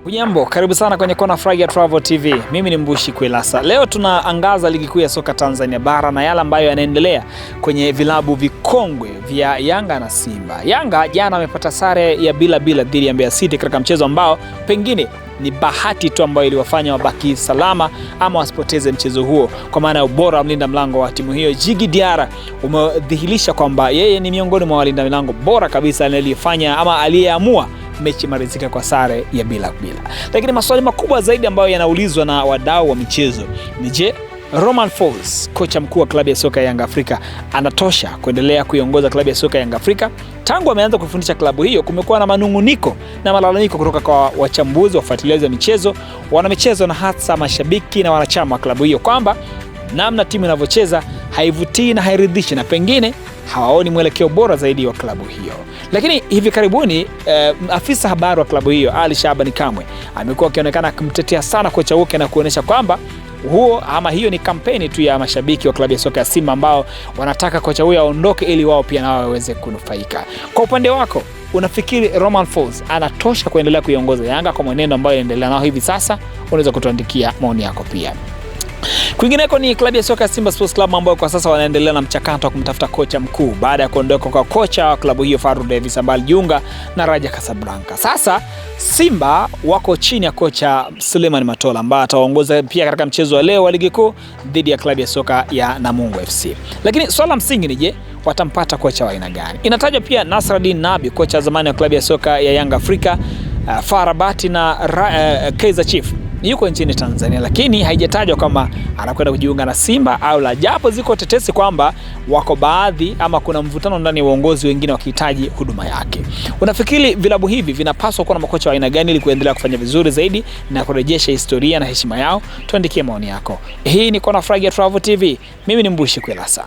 Hujambo, karibu sana kwenye Kona Furahia Travel TV. Mimi ni Mbushi Kwelasa. Leo tunaangaza ligi kuu ya soka Tanzania bara na yale ambayo yanaendelea kwenye vilabu vikongwe vya Yanga na Simba. Yanga jana amepata sare ya bila dhidi ya Mbeya City katika mchezo ambao pengine ni bahati tu ambayo iliwafanya wabaki salama ama wasipoteze mchezo huo, kwa maana ya ubora wa mlinda mlango wa timu hiyo Djigui Diarra umedhihirisha kwamba yeye ni miongoni mwa walinda mlango bora kabisa aliyefanya ama aliyeamua mechi marizika kwa sare ya bila. Lakini maswali makubwa zaidi ambayo yanaulizwa na wadau wa michezo ni je, Romain Folz, kocha mkuu wa klabu ya soka ya Yanga Afrika, anatosha kuendelea kuiongoza klabu ya soka ya Yanga Afrika? Tangu ameanza kufundisha klabu hiyo kumekuwa na manunguniko na malalamiko kutoka kwa wachambuzi, wafuatiliaji wa michezo, wanamichezo na hasa mashabiki na wanachama wa klabu hiyo kwamba namna timu inavyocheza haivutii na hairidhishi na pengine hawaoni mwelekeo bora zaidi wa klabu hiyo. Lakini hivi karibuni afisa habari wa klabu hiyo Ali Shabani Kamwe amekuwa akionekana akimtetea sana kocha wake na kuonesha kwamba hiyo ni kampeni tu ya mashabiki wa klabu ya soka ya Simba ambao wanataka kocha huyo aondoke ili wao pia nao waweze kunufaika. Kwa upande wako, unafikiri Romain Folz anatosha kuendelea kuiongoza Yanga kwa mwenendo ambayo inaendelea nao hivi sasa? Unaweza kutuandikia maoni yako pia. Kwingineko ni klabu ya soka ya Simba Sports Club ambao kwa sasa wanaendelea na mchakato wa kumtafuta kocha mkuu baada ya kuondoka kwa kocha wa klabu hiyo Fadlu Davis ambaye alijiunga na Raja Casablanca. Sasa Simba wako chini ya kocha Suleiman Matola ambaye ataongoza pia katika mchezo wa leo wa ligi kuu dhidi ya klabu ya soka ya Namungo FC. Lakini swala msingi ni je, watampata kocha wa aina gani? Inatajwa pia Nasreddine Nabi, kocha wa zamani wa klabu ya soka ya Yanga Afrika, FAR Rabat na Kaizer Chiefs, yuko nchini Tanzania, lakini haijatajwa kama anakwenda kujiunga na Simba au la, japo ziko tetesi kwamba wako baadhi ama kuna mvutano ndani ya uongozi wengine wakihitaji huduma yake. Unafikiri vilabu hivi vinapaswa kuwa na makocha wa aina gani ili kuendelea kufanya vizuri zaidi na kurejesha historia na heshima yao? Tuandikie maoni yako. Hii ni Kona Furahia Travel TV. Mimi ni Mbushi Kwelasa.